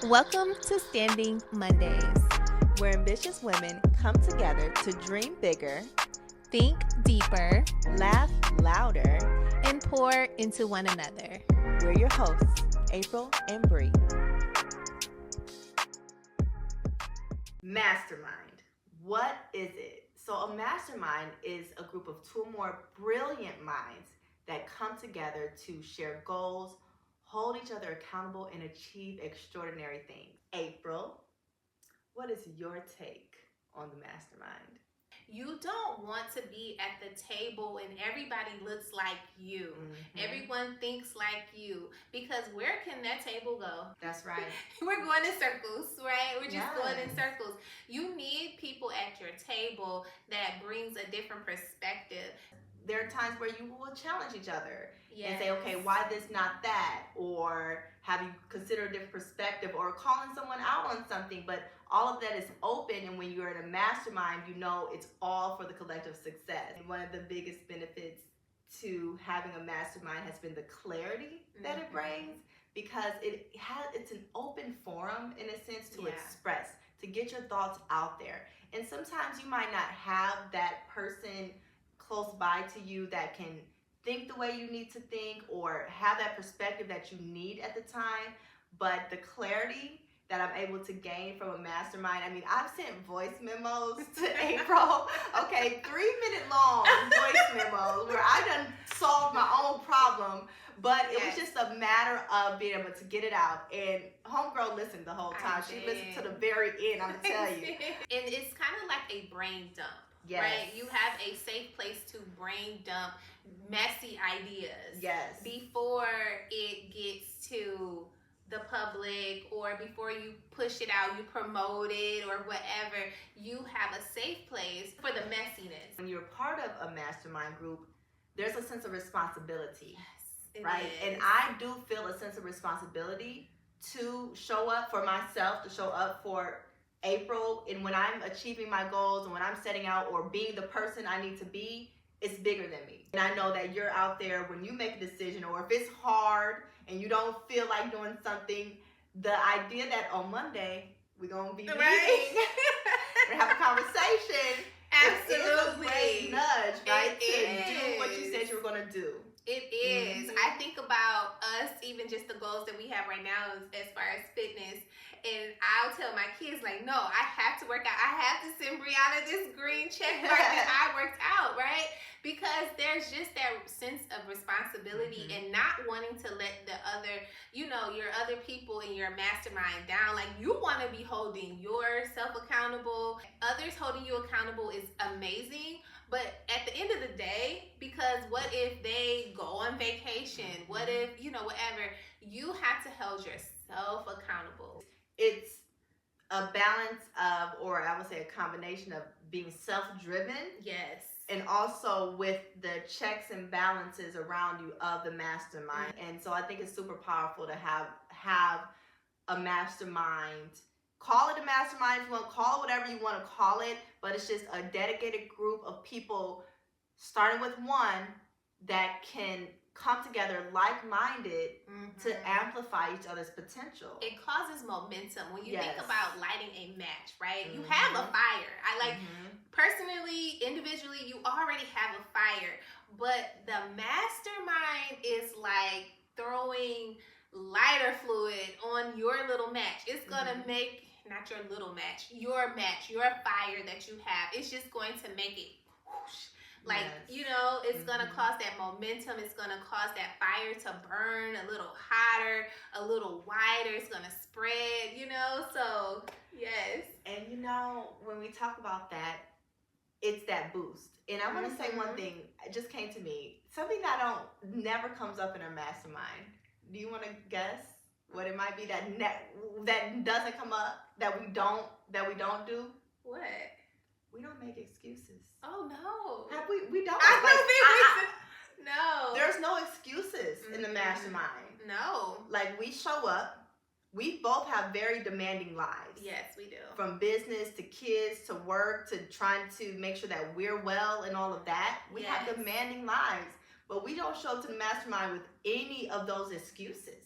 Welcome to Standing Mondays, where ambitious women come together to dream bigger, think deeper, laugh louder, and pour into one another. We're your hosts, April and Bree. Mastermind. What is it? So a mastermind is a group of two or more brilliant minds that come together to share goals, hold each other accountable, and achieve extraordinary things. April, what is your take on the mastermind? You don't want to be at the table and everybody looks like you. Mm-hmm. Everyone thinks like you. Because where can that table go? That's right. We're going in circles, right? We're just going in Yes. circles. You need people at your table that brings a different perspective. There are times where you will challenge each other and Yes. say, okay, why this, not that? Or have you consider a different perspective, or calling someone out on something. But all of that is open, and when you're in a mastermind, you know it's all for the collective success. And one of the biggest benefits to having a mastermind has been the clarity that it brings, because it's an open forum in a sense to express, to get your thoughts out there. And sometimes you might not have that person close by to you that can think the way you need to think or have that perspective that you need at the time. But the clarity that I'm able to gain from a mastermind, I mean, I've sent voice memos to April, okay, 3-minute long voice memos where I done solved my own problem, but it was just a matter of being able to get it out. And homegirl listened the whole time. She listened to the very end, I'm gonna tell you. And it's kind of like a brain dump. Yes. Right? You have a safe place to brain dump messy ideas. Yes. Before it gets to the public, or before you push it out, you promote it or whatever, you have a safe place for the messiness. When you're part of a mastermind group, there's a sense of responsibility. Yes, right? is. And I do feel a sense of responsibility to show up for myself, to show up for April, and when I'm achieving my goals and when I'm setting out or being the person I need to be, it's bigger than me. And I know that you're out there when you make a decision, or if it's hard and you don't feel like doing something, the idea that on Monday we're gonna be meeting, we're gonna have a conversation. Absolutely. It is a great nudge, right? It to do what you said you were gonna do. It is. I think about us, even just the goals that we have right now as far as fitness. And I'll tell my kids, like, no, I have to work out. I have to send Brianna this green check mark that I worked out, right? Because there's just that sense of responsibility and not wanting to let the other, your other people in your mastermind down. Like, you want to be holding yourself accountable. Others holding you accountable is amazing. But at the end of the day, because what if they go on vacation? What if, whatever, you have to hold yourself accountable. It's a balance of, or I would say a combination of being self-driven. Yes. And also with the checks and balances around you of the mastermind. And so I think it's super powerful to have a mastermind. Call it a mastermind if you want, call it whatever you want to call it, but it's just a dedicated group of people, starting with one, that can come together like-minded to amplify each other's potential. It causes momentum. When you think Yes. about lighting a match, right? You have a fire. Personally, individually, you already have a fire. But the mastermind is like throwing lighter fluid on your little match. It's going to make, not your little match, your fire that you have. It's just going to make it whoosh. Like, it's going to cause that momentum. It's going to cause that fire to burn a little hotter, a little wider. It's going to spread, so yes. And when we talk about that, it's that boost. And I want to say one thing, it just came to me, something that never comes up in a mastermind. Do you want to guess what it might be that doesn't come up, that we don't do? What? We don't make excuses. Oh no. We don't. I don't think no. There's no excuses in the mastermind. No. Like, we show up. We both have very demanding lives. Yes, we do. From business to kids to work to trying to make sure that we're well and all of that. We have demanding lives. But we don't show up to the mastermind with any of those excuses.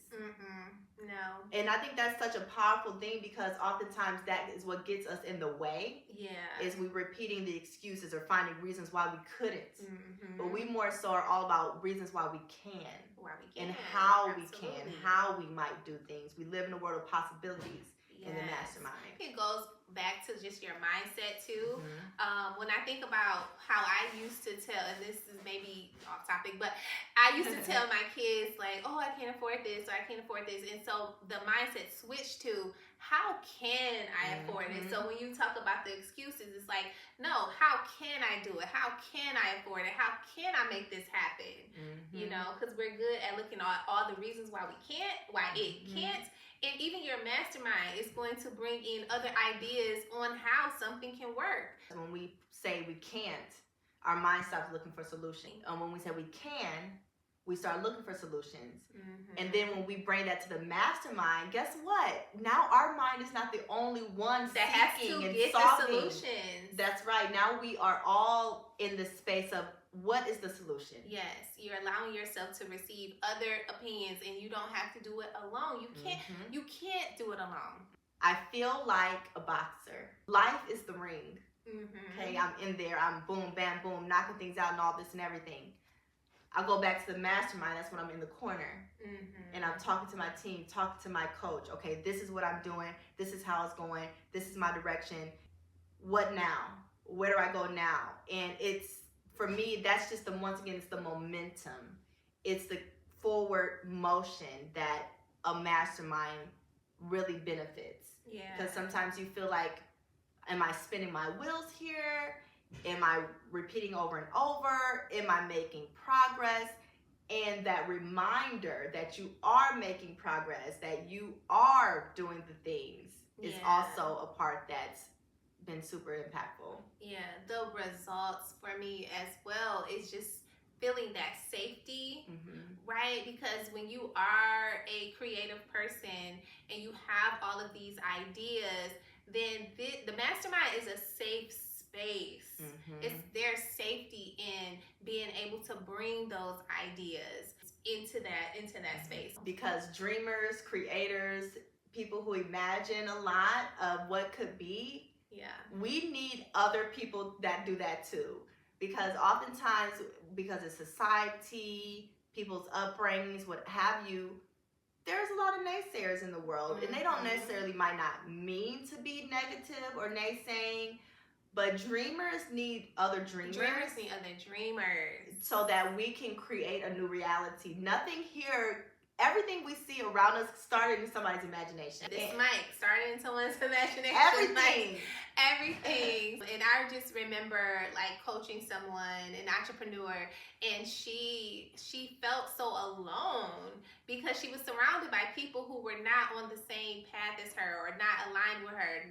No. And I think that's such a powerful thing, because oftentimes that is what gets us in the way. Yeah. Is we repeating the excuses or finding reasons why we couldn't. Mm-hmm. But we more so are all about reasons why we can. Why we can. And how Absolutely. we can, how we might do things. We live in a world of possibilities in the Yes. mastermind. It goes back to just your mindset too. Mhm. When I think about how I used to tell, and this is maybe off topic, but I used to tell my kids like, oh, I can't afford this, or I can't afford this. And so the mindset switched to, how can I afford it? So when you talk about the excuses, it's like, no, how can I do it? How can I afford it? How can I make this happen? You know, because we're good at looking at all the reasons why we can't, why it can't. And even your mastermind is going to bring in other ideas on how something can work. When we say we can't, our mind stops looking for solutions. And when we say we can, we start looking for solutions. And then when we bring that to the mastermind, guess what? Now our mind is not the only one that has seeking to and get solving. the solutions. That's right. Now we are all in the space of, what is the solution? Yes, you're allowing yourself to receive other opinions, and you don't have to do it alone. You can't do it alone. I feel like a boxer. Life is the ring. Okay, I'm in there. I'm boom, bam, boom, knocking things out and all this and everything. I go back to the mastermind. That's when I'm in the corner. And I'm talking to my team, talking to my coach. Okay, this is what I'm doing. This is how it's going. This is my direction. What now? Where do I go now? And it's, for me, that's just once again, it's the momentum. It's the forward motion that a mastermind really benefits. Yeah. Because sometimes you feel like, am I spinning my wheels here? Am I repeating over and over? Am I making progress? And that reminder that you are making progress, that you are doing the things, is also a part that's been super impactful. Yeah, the results for me as well is just feeling that safety, right? Because when you are a creative person and you have all of these ideas, then the mastermind is a safe space. It's their safety in being able to bring those ideas into that space. Because dreamers, creators, people who imagine a lot of what could be, we need other people that do that too. Because oftentimes, because of society, people's upbringings, what have you, there's a lot of naysayers in the world. And they don't necessarily might not mean to be negative or naysaying, but dreamers need other dreamers. Dreamers need other dreamers. So that we can create a new reality. Nothing here, everything we see around us started in somebody's imagination. This mic started in someone's imagination. Everything. Everything. And I just remember like coaching someone, an entrepreneur, and she felt so alone because she was surrounded by people who were not on the same path as her, or not aligned with her,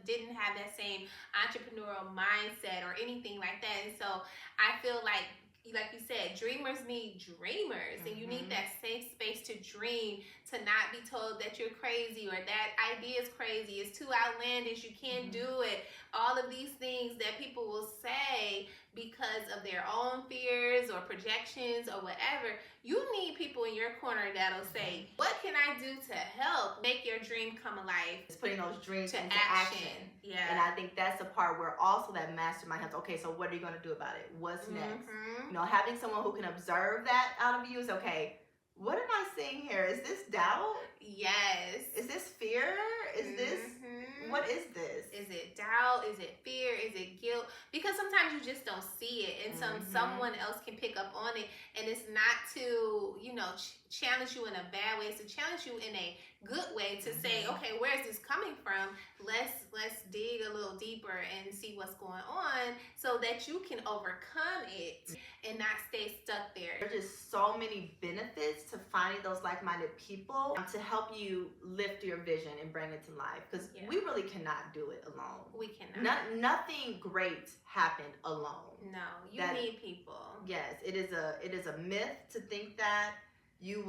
didn't have that same entrepreneurial mindset or anything like that. And so I feel like you said, dreamers need dreamers, and you need that safe space to dream, to not be told that you're crazy or that idea is crazy, it's too outlandish, you can't do it. All of these things that people will say because of their own fears or projections or whatever. You need people in your corner that'll say, what can I do to help make your dream come alive? It's putting those dreams to into action. Yeah. And I think that's the part where also that mastermind helps. Okay, so what are you going to do about it? What's next? You know, having someone who can observe that out of you is, okay, what am I seeing here? Is this doubt? Yes. Is this fear? Is this, what is this? Is it doubt? Is it fear? Is it guilt? Because sometimes you just don't see it, and someone else can pick up on it, and it's not to, you know, challenge you in a bad way. It's to challenge you in a good way, to say, okay, where is this coming from? Let's dig a little deeper and see what's going on, so that you can overcome it and not stay stuck there. There's just so many benefits to finding those like-minded people to help you lift your vision and bring it to life, because we really cannot do it alone. We cannot. Nothing great happened alone. No, you need people. Yes, it is a myth to think that you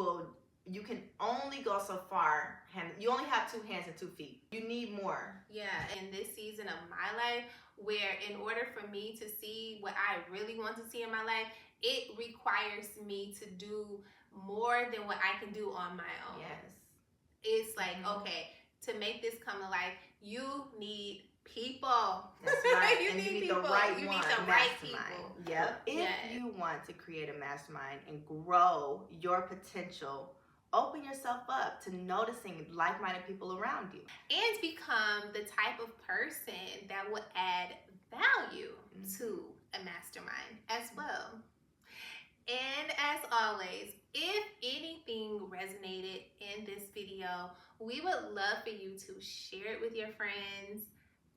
can only go so far. You only have 2 hands and 2 feet. You need more. Yeah, in this season of my life, where in order for me to see what I really want to see in my life, it requires me to do more than what I can do on my own. Yes. It's like, Mhm. okay, to make this come to life, you need people. That's right. You And you need need the people. right You one. need the right Mastermind. people. Yep. If Yes. you want to create a mastermind and grow your potential, open yourself up to noticing like-minded people around you. And become the type of person that will add value to a mastermind as well. And as always, if anything resonated in this video, we would love for you to share it with your friends,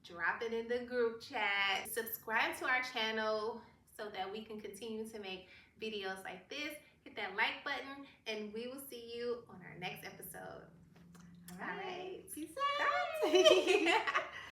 drop it in the group chat, subscribe to our channel so that we can continue to make videos like this. Hit that like button, and we will see you on our next episode. All right. Peace Bye. out.